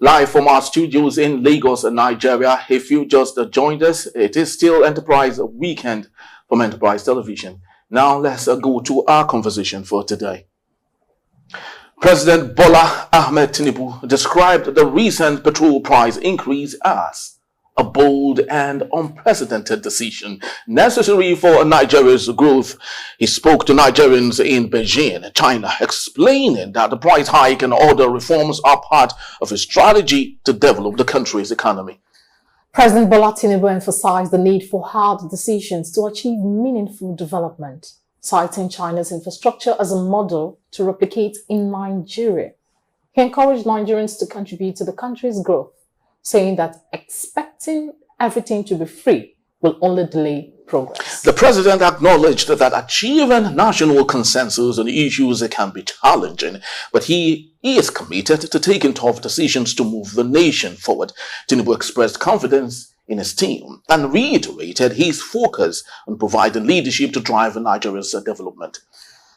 Live from our studios in Lagos, Nigeria. If you just joined us, it is still Enterprise Weekend from Enterprise Television. Now let's go to our conversation for today. President Bola Ahmed Tinubu described the recent petrol price increase as a bold and unprecedented decision necessary for Nigeria's growth. He spoke to Nigerians in Beijing, China, explaining that the price hike and other reforms are part of a strategy to develop the country's economy. President Bola Tinubu emphasized the need for hard decisions to achieve meaningful development, citing China's infrastructure as a model to replicate in Nigeria. He encouraged Nigerians to contribute to the country's growth, saying that expecting everything to be free will only delay progress. The president acknowledged that achieving national consensus on issues can be challenging, but he is committed to taking tough decisions to move the nation forward. Tinubu expressed confidence in his team and reiterated his focus on providing leadership to drive Nigeria's development.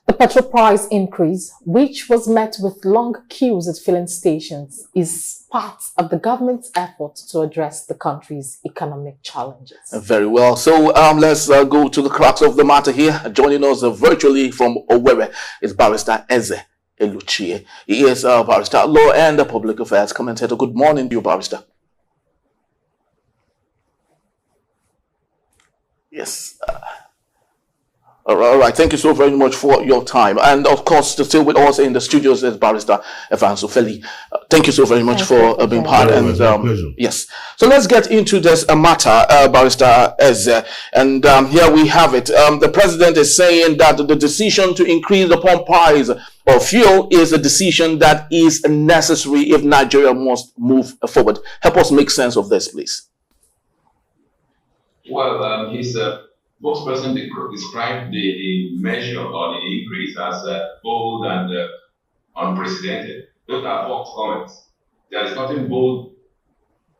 The petrol price increase, which was met with long queues at filling stations, is part of the government's effort to address the country's economic challenges. Very well. So let's go to the crux of the matter here. Joining us virtually from Owerri is Barrister Eze Eluchie. He is a barrister at law and a public affairs commentator. Good morning to you, Barrister. Yes. All right. Thank you so very much for your time. And of course, still with us in the studios is Barrister Evanso Feli. Thank you so very much for being part. And yes. So let's get into this matter, Barrister Eze. And here we have it. The president is saying that the decision to increase the pump price of fuel is a decision that is necessary if Nigeria must move forward. Help us make sense of this, please. Well, his spokesperson described the measure or the increase as bold and unprecedented. Those are false comments. There is nothing bold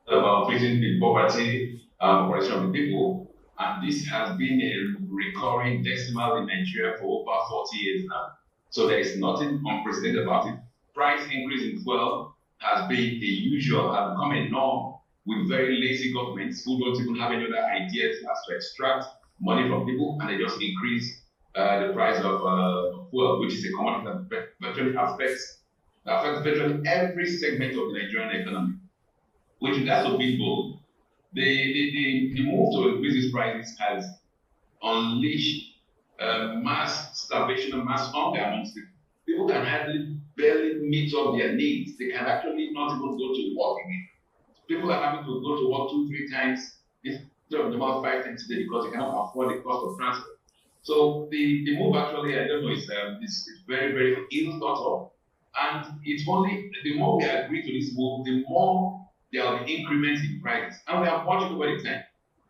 about increasing the poverty population of the people, and this has been a recurring decimal in Nigeria for over 40 years now. So there is nothing unprecedented about it. Price increase in fuel has been the usual, has become a norm with very lazy governments who don't even have any other ideas as to extract money from people, and they just increase the price of fuel, which is a commodity that virtually affects virtually every segment of the Nigerian economy, which that's a big bold. The move to increase these prices has unleashed mass starvation and mass hunger amongst people. People can barely meet up their needs. They can actually not even go to work again. People are having to go to work 2-3 times of about 5 times a day because they cannot afford the cost of transport. So the move actually, I don't know, is very, very ill thought of. And it's only, the more we agree to this move, the more there will be increments in prices. And we have watched it over the time.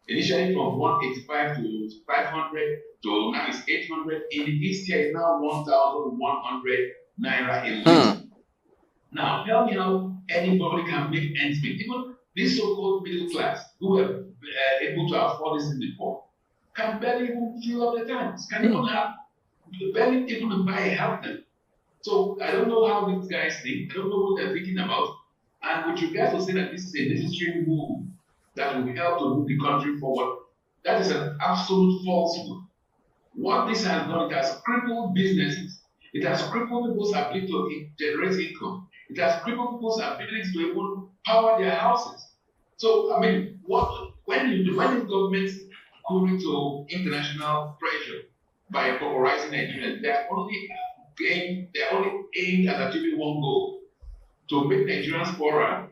Initially from 185 to 500 to now it's 800. In the East here is now 1,100 naira a litre. Now tell me how anybody can make ends meet. Even this so-called middle class who were able to afford this thing before can barely even fill up the tanks, can even barely even buy a half tank. So I don't know how these guys think. I don't know what they're thinking about. And with regards to saying that this is a necessary move that will help to move the country forward, that is an absolute falsehood. What this has done, it has crippled businesses. It has crippled people's ability to generate income. It has crippled people's ability to even power their houses. So, I mean, when these governments cooling to international pressure by polarizing Nigerians, they're only aimed at achieving one goal: to make Nigerians poorer,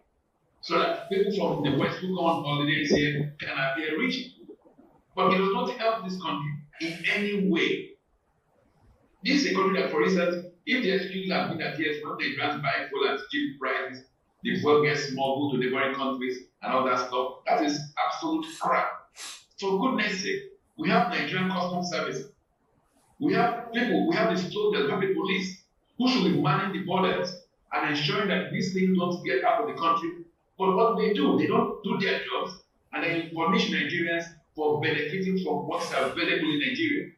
so that people from the West who come on holidays here can appear rich. But it does not help this country in any way. This is a country that, for instance, if the excuse has been that yes, when Nigerians buy fuel at cheap prices, the fuel gets smuggled to neighboring countries and all that stuff, that is absolute crap. For goodness sake, we have Nigerian Customs Service. We have people, we have the soldiers, we have the police who should be manning the borders and ensuring that these things don't get out of the country. But what they do, they don't do their jobs, and they punish Nigerians for benefiting from what's available in Nigeria.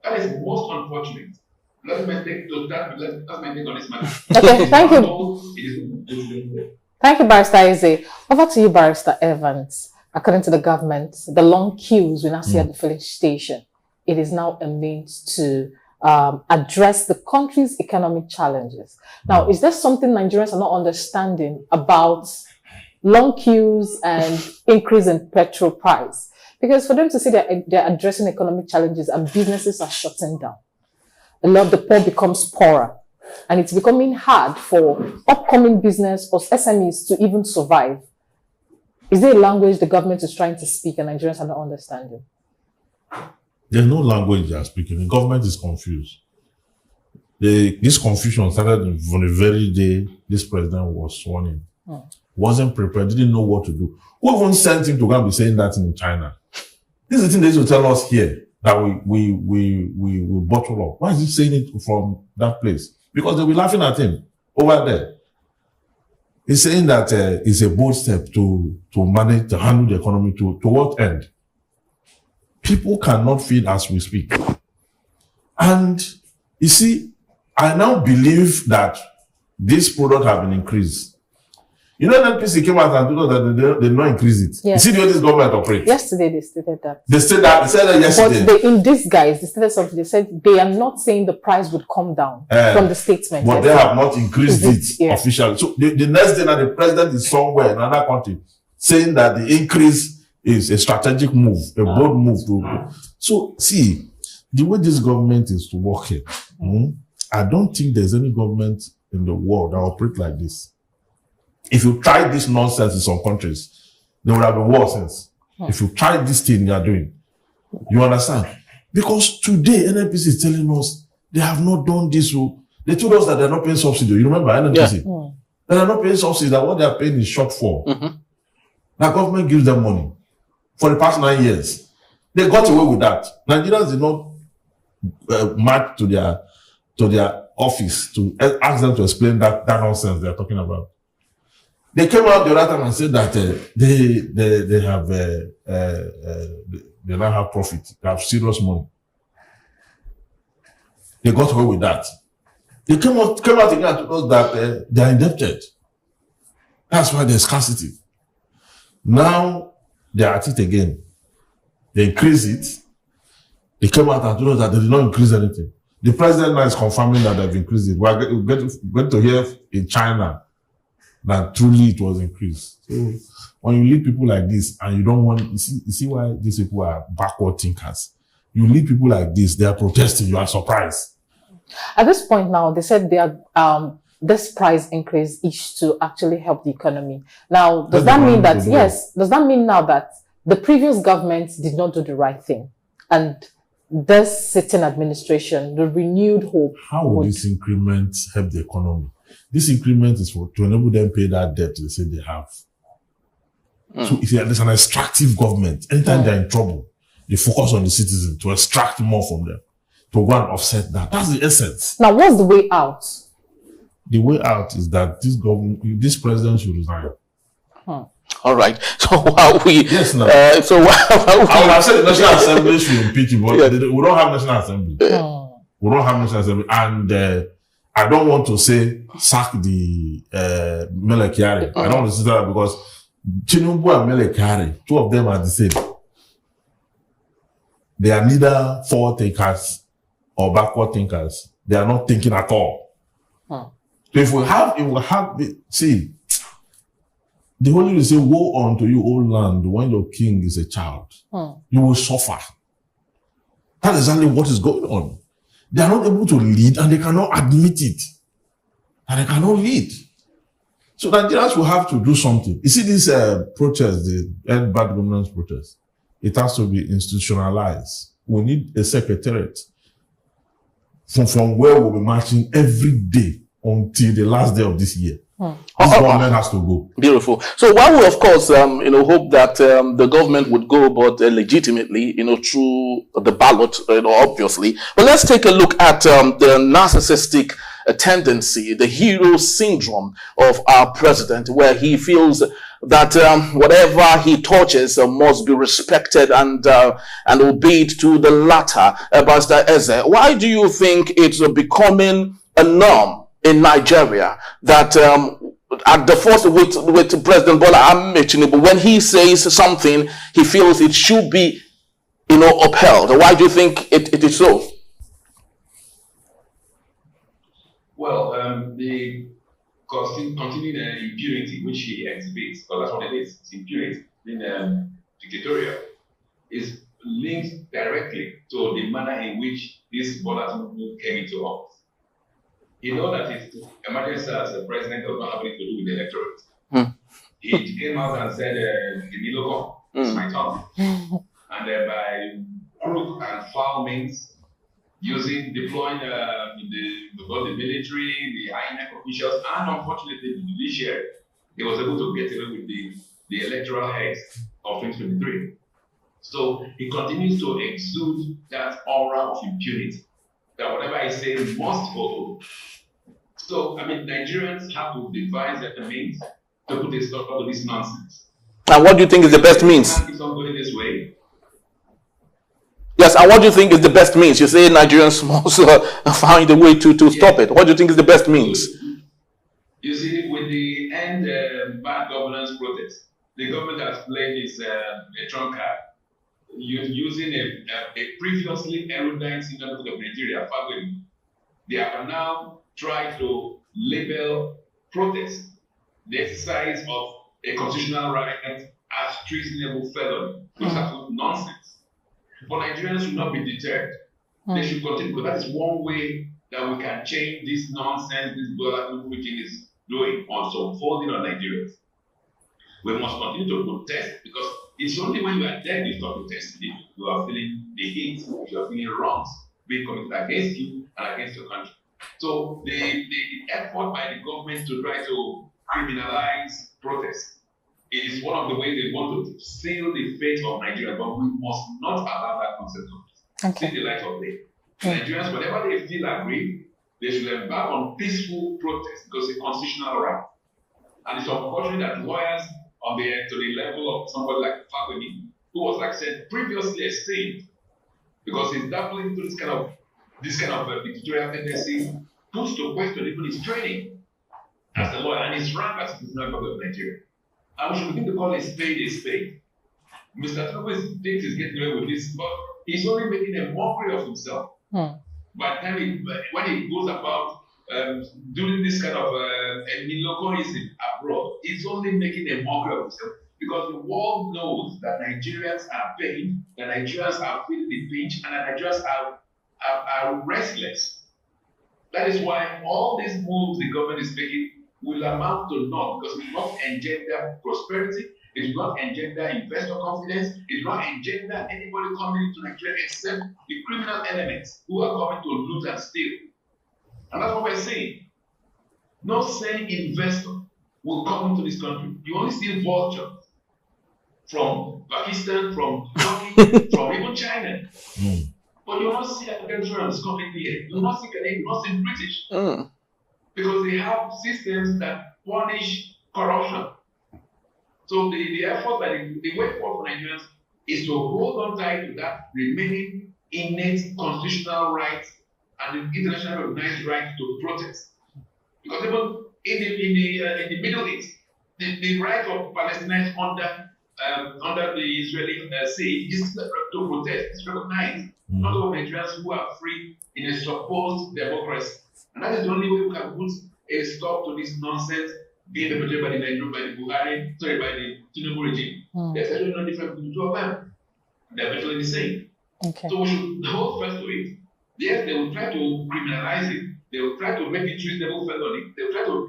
That is most unfortunate. That's my take on this matter. Okay, thank you. Thank you, Barrister Eze. Over to you, Barrister Evans. According to the government, the long queues we now see at the filling station, it is now a means to address the country's economic challenges. Now, is there something Nigerians are not understanding about long queues and increase in petrol price? Because for them to say that they're addressing economic challenges and businesses are shutting down, a lot of the poor becomes poorer. And it's becoming hard for upcoming business or SMEs to even survive. Is there a language the government is trying to speak and Nigerians are not understanding? There's no language they are speaking. The government is confused. This confusion started from the very day this president was sworn in. Wasn't prepared, didn't know what to do. Who even sent him to go and be saying that in China? This is the thing they used to tell us here, that we bottle up. Why is he saying it from that place? Because they'll be laughing at him over there. He's saying that it's a bold step to manage, to handle the economy to what end? People cannot feed as we speak. And you see, I now believe that this product have been increased. You know, NPC came out and told us that they did not increase it. Yes. You see the way this government operates? Yesterday they stated that. They said that yesterday. But in disguise, they stated something. They said they are not saying the price would come down from the statement. But they have not increased it yes. officially. So the next day now the president is somewhere in another country saying that the increase is a strategic move, a bold move. So see, the way this government is to work here, I don't think there's any government in the world that operates like this. If you try this nonsense in some countries, they would have been worse since. If you try this thing you are doing, you understand? Because today NNPC is telling us they have not done this. They told us that they're not paying subsidy. You remember NNPC? Yeah. They're not paying subsidy, that what they are paying is shortfall. Now government gives them money for the past 9 years. They got away with that. Nigerians did not march to their office to ask them to explain that nonsense they're talking about. They came out the other time and said that they now have profit, they have serious money. They got away with that. They came out again and told us that they are indebted. That's why there's scarcity. Now they are at it again. They increase it. They came out and told us that they did not increase anything. The president now is confirming that they've increased it. We're going to hear in China that truly it was increased. So when you lead people like this and you don't want, you see why these people are backward thinkers. You lead people like this, they are protesting, you are surprised. At this point now, they said they are, this price increase is to actually help the economy. Now, does that mean that, yes, does that mean now that the previous government did not do the right thing? And this sitting administration, the renewed hope. How would this increment help the economy? This increment is to enable them pay that debt they say they have. So if there's an extractive government, anytime they're in trouble, they focus on the citizen to extract more from them, to go and offset that. That's the essence. Now, what's the way out? The way out is that this president should resign. All right. So while we yes, no. So while we, I would have said the National Assembly should impeach him, but we don't have National Assembly. We don't have National Assembly, and I don't want to say sack the Mele Kyari. I don't want to say that because Tinubu and Mele Kyari, two of them are the same. They are neither forward thinkers or backward thinkers. They are not thinking at all. So if we have see, the Holy will say, woe unto you, O land, when your king is a child. You will suffer. That is exactly what is going on. They are not able to lead and they cannot admit it. And they cannot lead. So Nigerians will have to do something. You see this protest, the end bad governance protest, it has to be institutionalized. We need a secretariat from where we'll be marching every day until the last day of this year. This government has to go. Beautiful. So while we, of course, hope that the government would go, but legitimately, through the ballot, obviously. But let's take a look at the narcissistic tendency, the hero syndrome of our president, where he feels that whatever he touches must be respected and obeyed to the latter. Barrister Eze, why do you think it's becoming a norm in Nigeria that at the force with President Bola Ahmed Tinubu, when he says something, he feels it should be, upheld. Why do you think it is so? Well, the continued impunity which he exhibits, because that's what it is, it's impunity in dictatorial, is linked directly to the manner in which this Bola Tinubu came into office. You know that his emergency as a president does not have anything to do with the electorate. He came out and said, "Give me logo, it's my turn." And by crook and foul means, deploying both the military, the INEC officials, and unfortunately the judiciary, he was able to get away with the electoral heads of 2023. So he continues to exude that aura of impunity, that whatever I say must follow. So, Nigerians have to devise a means to put a stop to this nonsense. And what do you think is the best means? Can't keep on going this way. Yes, and what do you think is the best means? You say Nigerians must find a way to stop it. What do you think is the best means? You see, with the end bad governance protest, the government has played this trump card, using a previously erudite senior of Nigeria, Fagwemi. They have now tried to label protest, the exercise of a constitutional right, as treasonable felony, which is absolute nonsense. But Nigerians should not be deterred. They should continue, because that is one way that we can change this nonsense this Bola regime is doing on unfolding on Nigerians. We must continue to protest, because it's only when you are dead you stop protesting. If you are feeling the heat, if you are feeling wrongs being committed against you and against your country. So the effort by the government to try to criminalize protest is one of the ways they want to seal the fate of Nigeria, but we must not allow that concept to see the light of day. Nigerians, whenever they feel aggrieved, they should embark on peaceful protest, because it's a constitutional right. And it's unfortunate that lawyers to the level of somebody like Fagwemi, who was, like I said, previously esteemed, because he's dabbling into this kind of dictatorial tendency, puts to question even his training as a lawyer and his rank as the President of Nigeria. And we should begin to call a spade a spade. Mr. Tinubu thinks he's getting away with this, but he's only making a mockery of himself. By the time when he goes about doing this kind of militarism abroad, he's only making a mockery of himself, because the world knows that Nigerians are pain, that Nigerians are feeling the pinch, and that Nigerians are restless. That is why all these moves the government is making will amount to naught, because it will not engender prosperity, it will not engender investor confidence, it will not engender anybody coming into Nigeria except the criminal elements who are coming to loot and steal. And that's what we're saying. No sane investor will come into this country. You only see vultures from Pakistan, from Turkey, from even China. But you will not see Americans coming here. You will not see Canadians, you will not see British. Because they have systems that punish corruption. So the effort, the way forward for Nigerians is to hold on tight to that remaining innate constitutional right and the internationally recognized right to protest. Because even in the Middle East, the right of Palestinians under the Israeli siege is to protest. It's recognized. Not all Nigerians who are free in a supposed democracy. And that is the only way we can put a stop to this nonsense being perpetrated by the Tinubu regime. There's actually no difference between the two of them. They're virtually the same. So we should hold fast to it. Yes, they will try to criminalize it. They will try to make it treasonable felony. They will try to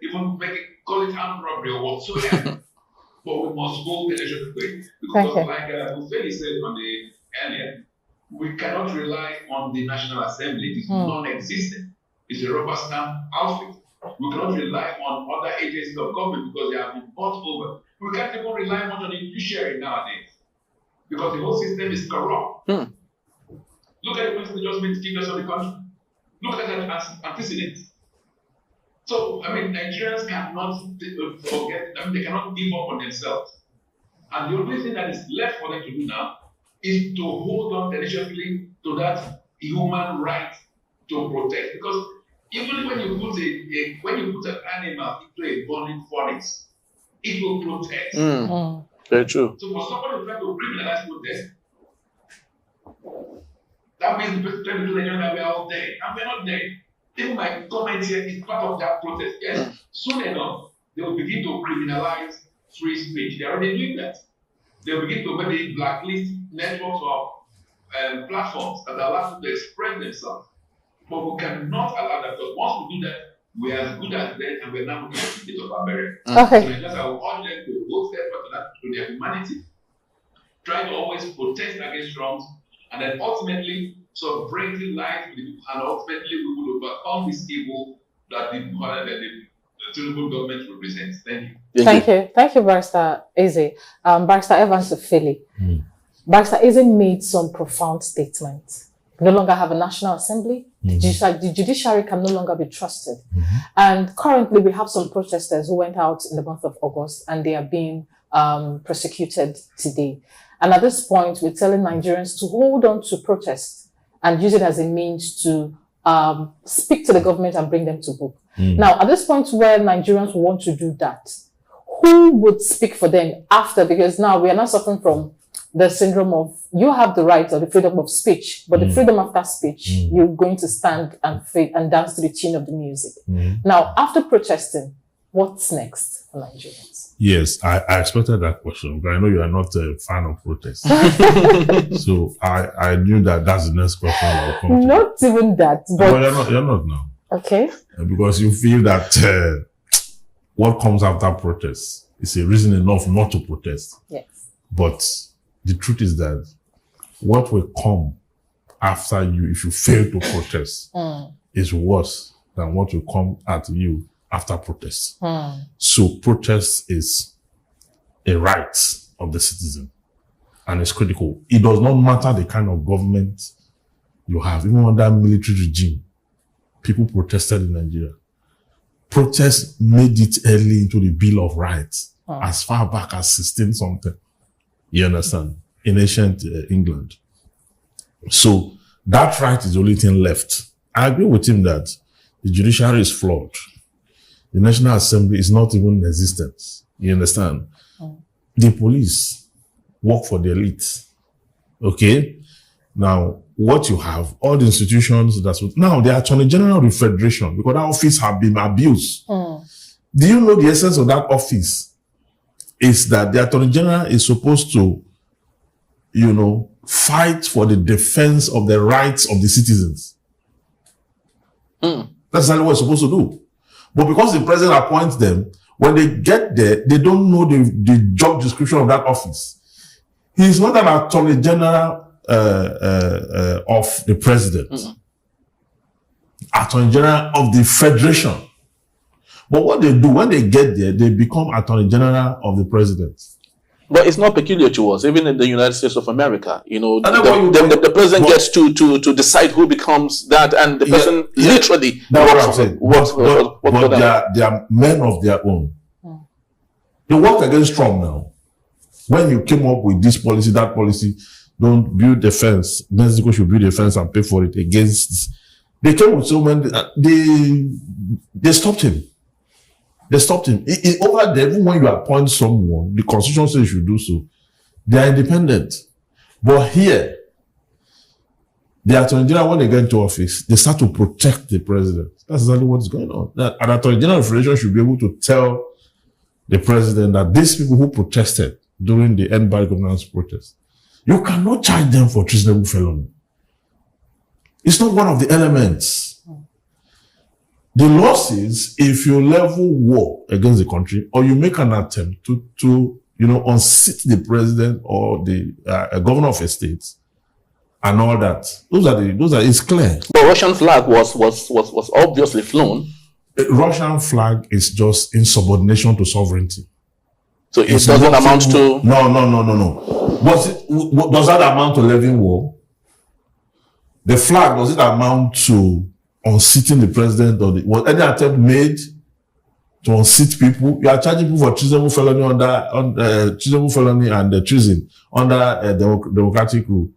even call it armed robbery or whatsoever. But we must hold the election to it. Because like Bufeli said earlier, we cannot rely on the National Assembly. It is non-existent. It's a rubber stamp outfit. We cannot rely on other agencies of government because they have been bought over. We can't even rely much on the judiciary nowadays because the whole system is corrupt. Look at the person that just made the chief of the country. Look at that antecedents. So, Nigerians cannot forget, they cannot give up on themselves. And the only thing that is left for them to do now is to hold on tenaciously to that human right to protect. Because Even when you put an animal into a burning forest, it will protest. Very true. So for somebody to try to criminalize protest, that means the person trying to do the that we are all dead, and we're not dead. Even my comment here is part of that protest. Yes, soon enough, they will begin to criminalize free speech. They're already doing that. They will begin to maybe blacklist networks of platforms that allow people to express themselves. But we cannot allow that, because once we do that, we are as good as dead, and we're now moving to the state of America. Okay. So I will urge them to go step to their humanity, try to always protest against wrongs, and then ultimately bring the light to the people, and ultimately we will overcome this evil that the Tinubu government represents. Thank you. Thank you, Barrister Eze. Barrister Evans Philly. Barrister Eze made some profound statements. We no longer have a National Assembly. The judiciary can no longer be trusted. And currently we have some protesters who went out in the month of August, and they are being prosecuted today. And at this point, we're telling Nigerians to hold on to protest and use it as a means to speak to the government and bring them to book. Now, at this point where Nigerians want to do that, who would speak for them after? Because now we are not suffering from the syndrome of you have the right or the freedom of speech, but the freedom after speech, you're going to stand and dance to the tune of the music. Now, after protesting, what's next for Nigerians? Yes, I expected that question, but I know you are not a fan of protests. So I knew that that's the next question I will come to. Not even that, but... No, you're not now. Okay. Because you feel that what comes after protest is a reason enough not to protest. Yes. But the truth is that what will come after you if you fail to protest is worse than what will come at you after protest. So protest is a right of the citizen, and it's critical. It does not matter the kind of government you have. Even under military regime, people protested in Nigeria. Protest made it early into the Bill of Rights, as far back as 16 something. You understand? In ancient England. So that right is the only thing left. I agree with him that the judiciary is flawed. The National Assembly is not even in existence. You understand? The police work for the elite. Okay? Now, what you have, all the institutions now the Attorney General of the Federation, because that office have been abused. Do you know the essence of that office? Is that the Attorney General is supposed to, fight for the defense of the rights of the citizens. That's exactly what it's supposed to do. But because the president appoints them, when they get there, they don't know the job description of that office. He is not an Attorney General of the president. Attorney General of the Federation. But what they do, when they get there, they become Attorney General of the president. But it's not peculiar to us, even in the United States of America. The president gets to decide who becomes that, and the person literally. That's what I'm saying. But they are men of their own. They work against Trump now. When you came up with this policy, that policy, don't build the fence. Mexico should build a fence and pay for it against this. They came with so many. They stopped him. They stopped him. Over there, even when you appoint someone, the Constitution says you should do so. They are independent. But here, the Attorney General, when they get into office, they start to protect the president. That's exactly what's going on. An Attorney General of the Federation should be able to tell the president that these people who protested during the end bad governance protest, you cannot charge them for treasonable felony. It's not one of the elements. The law says if you level war against the country or you make an attempt to unseat the president or the governor of a state and all that, it's clear. The Russian flag was obviously flown. The Russian flag is just insubordination to sovereignty. So it doesn't amount to... No. Does that amount to levying war? The flag, does it amount to unseating the president, or was any attempt made to unseat people? You are charging people for treasonable felony treasonable felony and treason under democratic rule.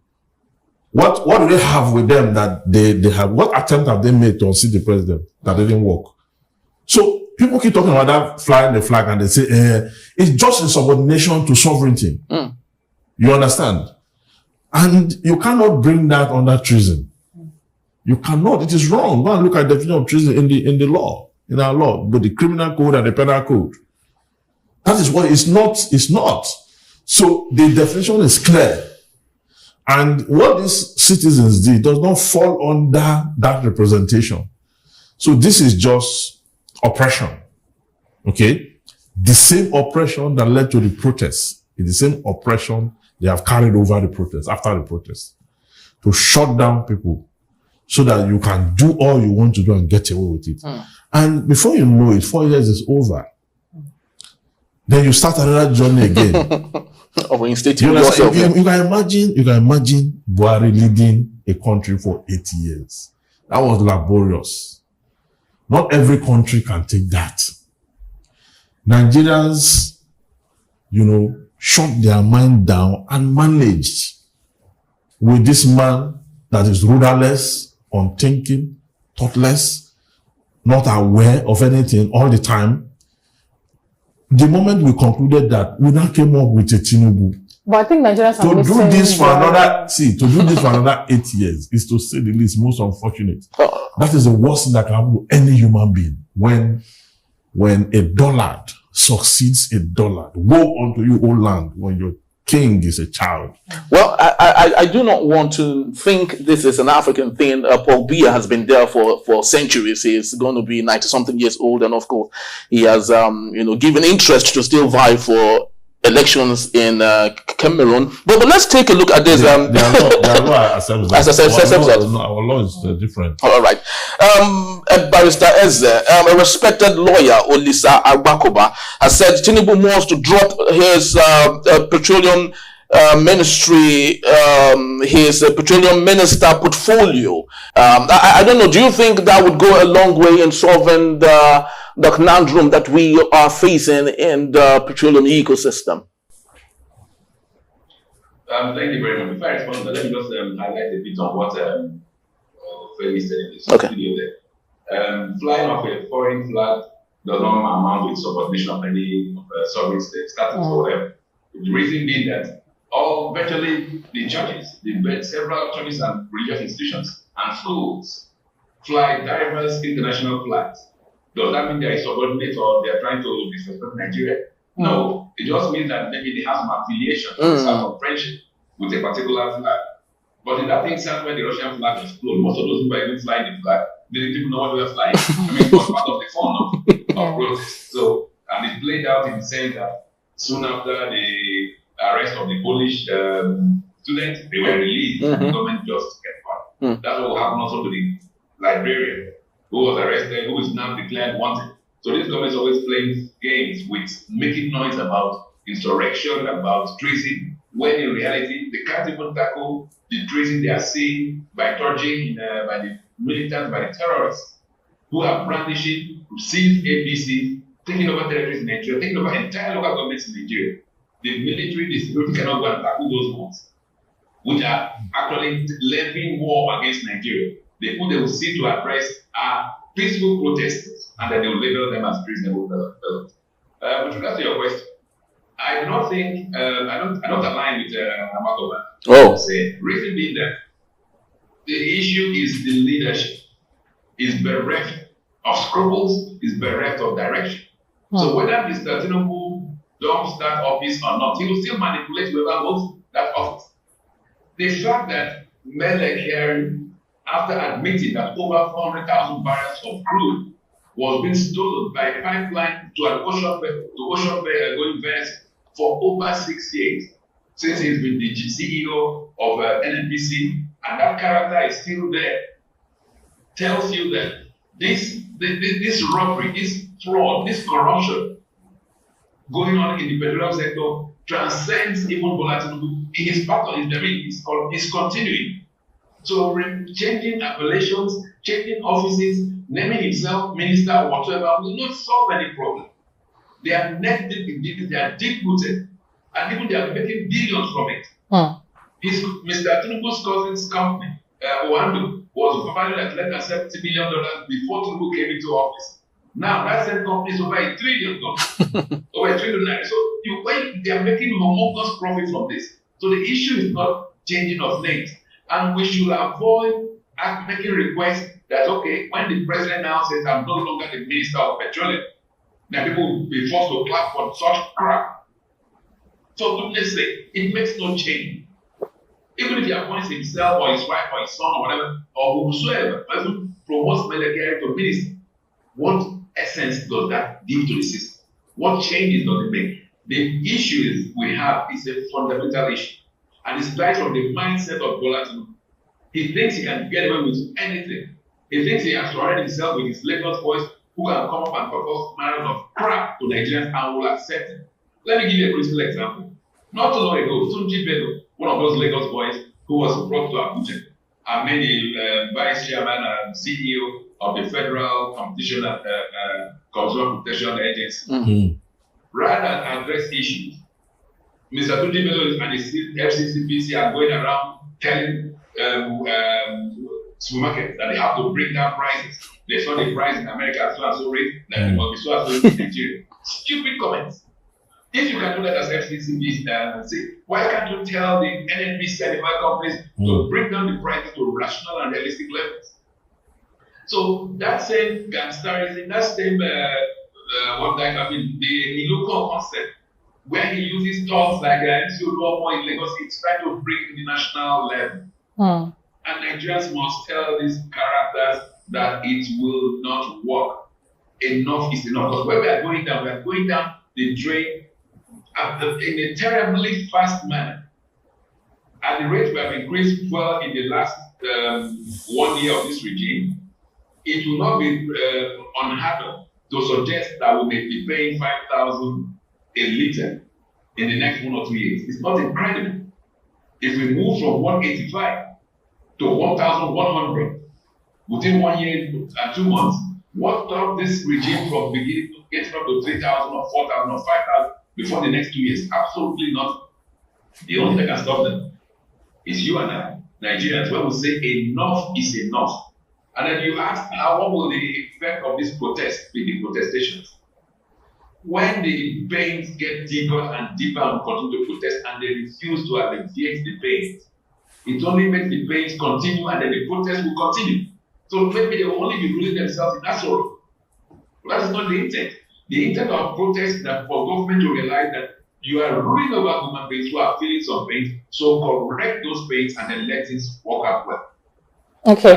What do they have with them that they have? What attempt have they made to unseat the president that didn't work? So people keep talking about that flying the flag and they say, it's just insubordination to sovereignty. You understand? And you cannot bring that under treason. You cannot. It is wrong. Go and look at the definition of treason in the law, in our law, both the criminal code and the penal code. That is what it's not. It's not. So the definition is clear. And what these citizens did does not fall under that representation. So this is just oppression. Okay? The same oppression that led to the protests is the same oppression they have carried over the protest, after the protest, to shut down people so that you can do all you want to do and get away with it. And before you know it, 4 years is over. Then you start another journey again. Of reinstating yourself. You can imagine Buhari leading a country for 8 years. That was laborious. Not every country can take that. Nigerians, shut their mind down and managed with this man that is rudderless, unthinking, thoughtless, not aware of anything all the time. The moment we concluded that, we now came up with a Tinubu. But I think Nigerians are to do this for another 8 years is, to say the least, most unfortunate. That is the worst thing that can happen to any human being. When a dullard succeeds a dullard, woe unto you, O land, when your king is a child. Well, I do not want to think this is an African thing. Paul Biya has been there for centuries. He's going to be 90-something years old, and of course, he has given interest to still vie for elections in Cameroon. But let's take a look at this. There are no our law is different. All right. Barrister Eze, a respected lawyer, Olisa Agbakoba, has said Tinubu wants to drop his petroleum ministry, his petroleum minister portfolio. I don't know. Do you think that would go a long way in solving the conundrum that we are facing in the petroleum ecosystem? Thank you very much. Before I respond, let me just highlight a bit on what Feli said in this video there. Flying off a foreign flag does not amount with subordination of any sovereign state status or whatever. The reason being that virtually the churches, several churches and religious institutions and schools fly diverse international flags. Does that mean they are subordinate or they are trying to disrespect Nigeria? No. It just means that maybe they have some affiliation, some friendship with a particular flag. But in that instance where the Russian flag exploded, most of those people are even flying the flag. They didn't even know what they were flying. It was part of the fun of protest. So, and it played out in the sense that soon after the arrest of the Polish students, they were released and the government just kept quiet. That's what happened also to the librarian who was arrested, who is now declared wanted. So this government is always playing games with making noise about insurrection, about treason, when in reality they can't even tackle the treason they are seeing by torching by the militants, by the terrorists who are brandishing, who seized ABC, taking over territories in Nigeria, taking over entire local governments in Nigeria. The military, the security cannot go and tackle those ones, which are actually levying war against Nigeria. The people they will seek to address are peaceful protesters, and then they will label them as treasonable fellows. With regards to your question, I do not think I don't align with Amakoba. Reason being that the issue is the leadership is bereft of scruples, is bereft of direction. So whether Mr. Tinubu dumps that office or not, he will still manipulate whoever holds that office. The fact that Melek here, after admitting that over 400,000 barrels of crude was being stolen by a pipeline to an ocean going vessel for over 6 years, since he's been the CEO of NNPC, and that character is still there, tells you that this robbery, this fraud, this corruption going on in the petroleum sector transcends even Bola Tinubu. His part of his domain is continuing. So changing appellations, changing offices, naming himself minister, whatever, will not solve any problem. They are net deep in this, they are deep rooted, and even they are making billions from it. Mr. Tinubu's cousin's company, Oando, was valued at less than $70 million before Tinubu came into office. Now that same company is over $1 trillion. Over $1 trillion. So they are making humongous profit from this. So the issue is not changing of names. And we should avoid making requests that, okay, when the president now says, I'm no longer the Minister of Petroleum, then people will be forced to clap for such crap. For goodness sake, it makes no change. Even if he appoints himself or his wife or his son or whatever, or whosoever, person promotes Medicare to minister, what essence does that give to the system? What changes does it make? The issue we have is a fundamental issue. And it starts from the mindset of Bola Tinubu. He thinks he can get away with anything. He thinks he has surrounded himself with his Lagos boys who can come up and propose matters of crap to Nigerians and will accept it. Let me give you a principal example. Not too long ago, Tunji Bello, one of those Lagos boys who was brought to Abuja, and made the vice chairman and CEO of the Federal Competition and Consumer Protection Agency. Mm-hmm. Rather than address issues, Mr. Tunji Bello and his FCCPC are going around telling supermarkets that they have to bring down prices. They saw the price in America so and so rate, that they must be so and so in Nigeria. Stupid comments. If you can do that as FCCPC, say, why can't you tell the NNPC certified companies to bring down the prices to rational and realistic levels? So that same gangsterism, that same the local concept, where he uses terms like MCO Lomo in Lagos, it's trying to bring to the national level. And Nigerians must tell these characters that it will not work. Enough is enough. Because when we are going down the drain in a terribly fast manner. At the rate we have increased fuel in the last 1 year of this regime, it will not be unheard to suggest that we may be paying 5,000 a litre in the next 1 or 2 years. It's not incredible. If we move from 185 to 1,100 within 1 year and 2 months, what stopped this regime from beginning to getting up to 3,000 or 4,000 or 5,000 before the next 2 years? Absolutely not. The only thing that can stop them is you and I, Nigerians, when we say enough is enough. And then you ask, what will the effect of this protest be, the protestations? When the pains get deeper and deeper and continue to protest and they refuse to alleviate the pains, it only makes the pains continue and then the protest will continue. So maybe they will only be ruling themselves in that sorrow. But that is not the intent. The intent of protest is that for government to realize that you are ruling over human beings who are feeling some pains, so correct those pains and then let things work out well. Okay.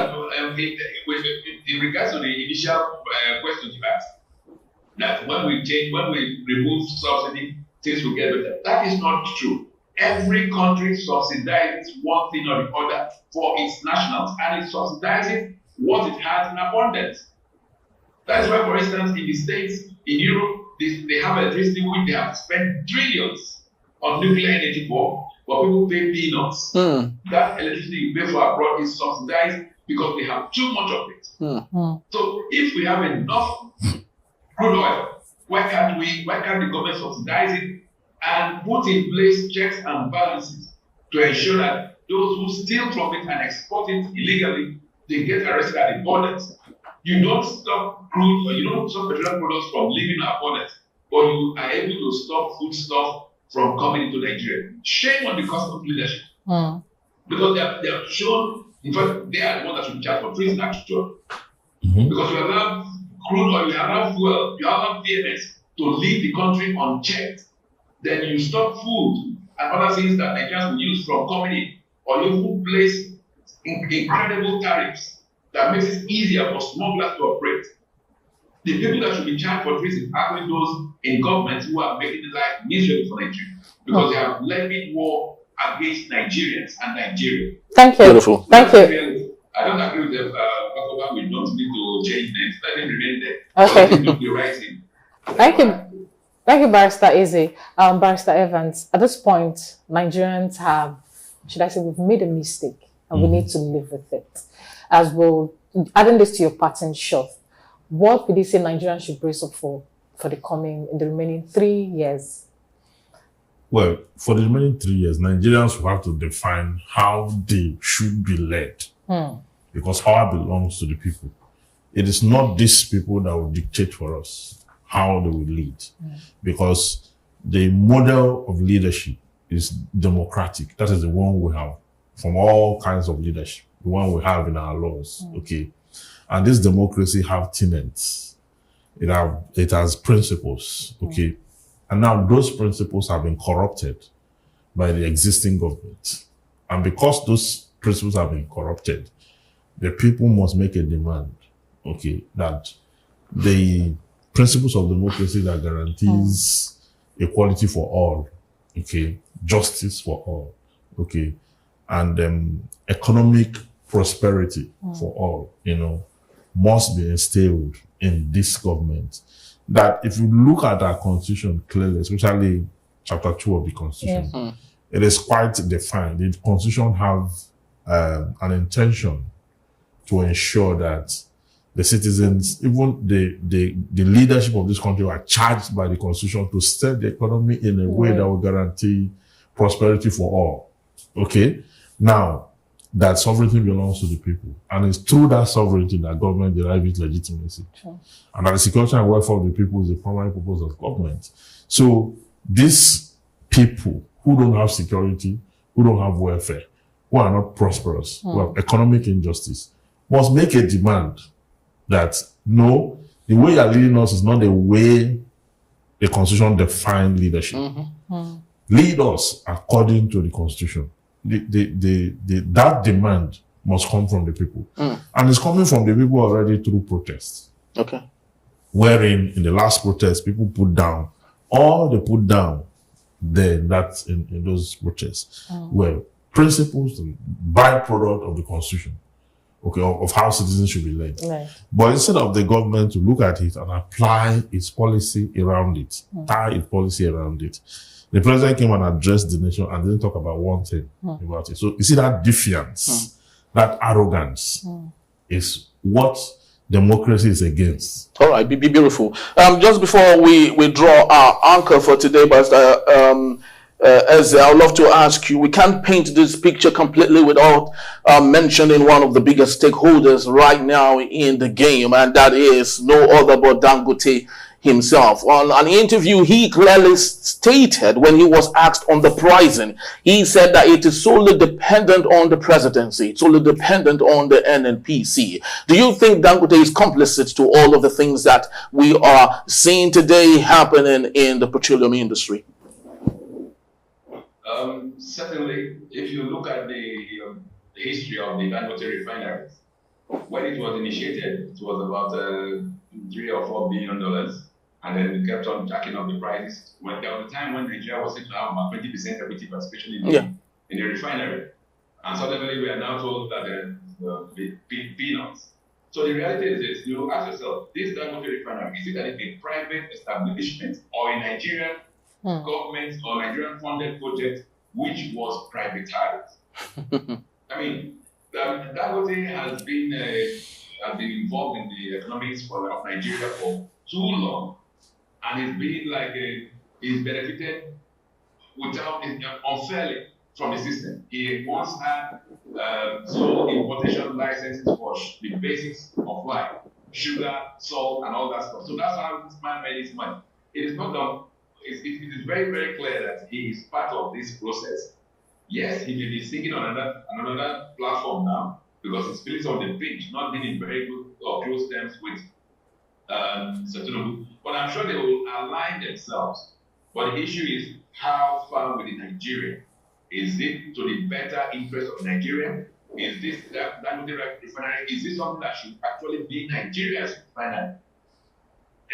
In regards to the initial question you asked, that when we remove subsidy, things will get better. That is not true. Every country subsidizes one thing or the other for its nationals, and it subsidizes what it has in abundance. That's why, for instance, in the States, in Europe, they have electricity which they have spent trillions on nuclear energy for, but people pay peanuts. That electricity you pay for abroad is subsidized because they have too much of it. So if we have enough crude oil, why can't the government subsidize it and put in place checks and balances to ensure that those who steal from it and export it illegally, they get arrested at the borders? You don't stop crude or you don't stop petroleum products from leaving our borders, but you are able to stop food stuff from coming into Nigeria. Shame on the customs leadership. Because they have shown, in fact, they are the ones that should be charged for treason actually. Because you allow crude oil, you allow fuel, you allow PMS to leave the country unchecked. Then you stop food and other things that Nigerians will use from coming in, or you will place incredible tariffs that makes it easier for smugglers to operate. The people that should be charged for treason are actually those in government who are making the life miserable for Nigeria because they have levied war against Nigerians and Nigeria. Thank you. Beautiful. Thank you. I don't agree with them. We don't need to change names. Let them remain there. Okay. Let them do the right thing. Thank you. Thank you, Barrister Eze. Barrister Evans, at this point, Nigerians have, should I say, we've made a mistake and we need to live with it. As well, adding this to your pattern shot, what would you say Nigerians should brace up for the remaining 3 years? Well, for the remaining 3 years, Nigerians will have to define how they should be led. Because power belongs to the people. It is not these people that will dictate for us how they will lead. Because the model of leadership is democratic. That is the one we have from all kinds of leadership, the one we have in our laws. Okay. And this democracy have tenets. It has principles. Okay. And now those principles have been corrupted by the existing government. And because those principles have been corrupted, the people must make a demand, okay, that the principles of democracy that guarantees equality for all, okay, justice for all, okay, and economic prosperity for all, must be instilled in this government. That if you look at our constitution clearly, especially chapter 2 of the constitution, it is quite defined. The constitution have an intention to ensure that the citizens, even the leadership of this country, are charged by the constitution to set the economy in a way that will guarantee prosperity for all. Okay? Now, that sovereignty belongs to the people. And it's through that sovereignty that government derives its legitimacy. And that the security and welfare of the people is the primary purpose of government. So these people who don't have security, who don't have welfare, who are not prosperous, who have economic injustice, must make a demand that, no, the way you are leading us is not the way the constitution defines leadership. Lead us according to the constitution. That demand must come from the people. And it's coming from the people already through protests. Okay. Wherein, in the last protest, people put down, all they put down then that's in those protests were principles and byproduct of the constitution, okay, of how citizens should be led. Right. But instead of the government to look at it and apply its policy around it, tie its policy around it, the president came and addressed the nation and didn't talk about one thing about it. So you see that defiance, that arrogance is what democracy is against. All right, be beautiful. Just before we draw our anchor for today, but as I would love to ask you, we can't paint this picture completely without mentioning one of the biggest stakeholders right now in the game, and that is no other but Dangote himself. On an interview, he clearly stated when he was asked on the pricing, he said that it is solely dependent on the presidency, solely dependent on the NNPC. Do you think Dangote is complicit to all of the things that we are seeing today happening in the petroleum industry? Certainly, if you look at the history of the Dangote refineries, when it was initiated, it was about $3 or $4 billion. And then it kept on jacking up the prices. When there was a time when Nigeria was said to have about 20% equity participation in the refinery. And suddenly we are now told that the peanuts. So the reality is this, you ask yourself, this Dangote refinery, is it a private establishment or a Nigerian government or Nigerian funded project which was privatized? I mean, Dangote has been involved in the economics of Nigeria for too long. And it's been like he's benefited without unfairly from the system. He once had sole importation licenses for the basics of life, sugar, salt, and all that stuff. So that's how this man made his money. It is not done. It is very, very clear that he is part of this process. Yes, he may be singing on another platform now because he's feeling on the pitch, not being in very good or close terms with Tinubu. But I'm sure they will align themselves. But the issue is how far within Nigeria? Is it to the better interest of Nigeria? Is this Dangote refinery? Is this something that should actually be Nigeria's refinery?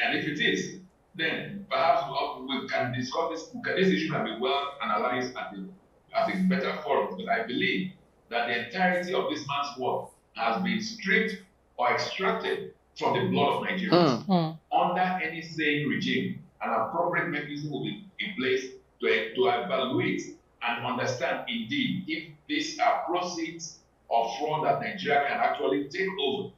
And if it is, then perhaps we can discuss this. This issue can be well analyzed at a better forum, because I believe that the entirety of this man's work has been stripped or extracted from the blood of Nigerians. Under any sane regime, an appropriate mechanism will be in place to evaluate and understand indeed if these are proceeds of fraud that Nigeria can actually take over.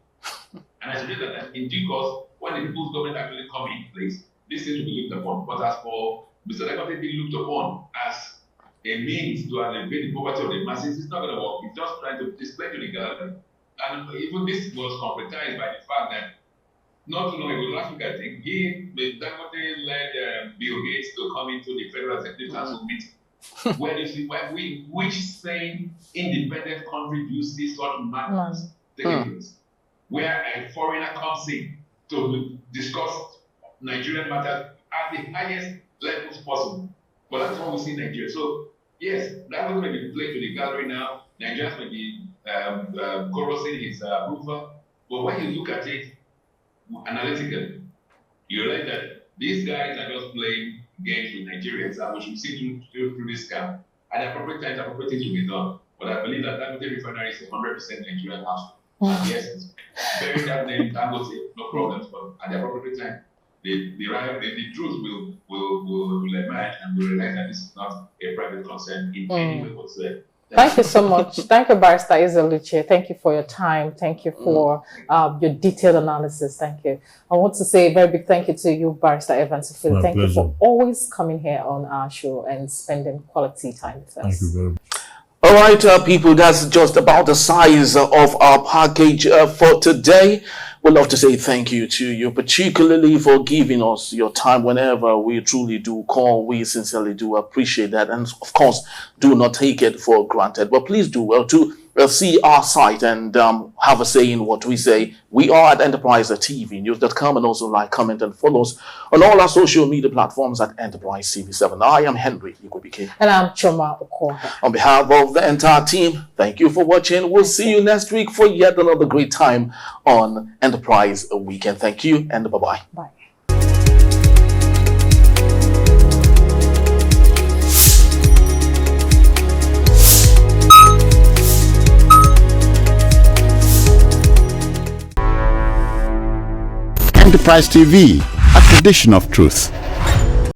And I suggest that in due course, when the people's government actually come in place, this thing will be looked upon. But as for Mr. Dangote being looked upon as a means to alleviate the poverty of the masses, it's not going to work. He's just trying to display to the gallery. And even this was concretized by the fact that not too long ago, last week, I think, Dangote led Bill Gates to come into the Federal Executive Council meeting. Where you see, which sane, independent country do you see such madness taking place? Where a foreigner comes in to discuss Nigerian matters at the highest levels possible. But that's what we see in Nigeria. So, yes, that was going to be played to the gallery now. Nigerians may be chorusing his approval. But when you look at it analytically, you realize that these guys are just playing games with Nigerians, and we should see through this scam. At the appropriate time, the appropriate things will be done. But I believe that Dangote refinery is a 100% Nigerian house. Yes, bury that name, Dangote, no problems. But at the appropriate time, the truth will emerge, and we'll realize that this is not a private concern in any way whatsoever. Thank you so much. Thank you, Barrister Ezeluche. Thank you for your time. Thank you for your detailed analysis. Thank you. I want to say a very big thank you to you, Barrister Evans. Thank you for always coming here on our show and spending quality time with us. Thank you very much. All right, people, that's just about the size of our package for today. We'd love to say thank you to you, particularly for giving us your time whenever we truly do call. We sincerely do appreciate that. And of course, do not take it for granted. But please do well to see our site and have a say in what we say. We are at enterprisetvnews.com, and also like, comment, and follow us on all our social media platforms at Enterprise TV7. I am Henry Igobike. And I'm Choma Okoha. On behalf of the entire team, thank you for watching. We'll see you next week for yet another great time on Enterprise Weekend. Thank you, and bye-bye. Bye. Enterprise TV, a tradition of truth.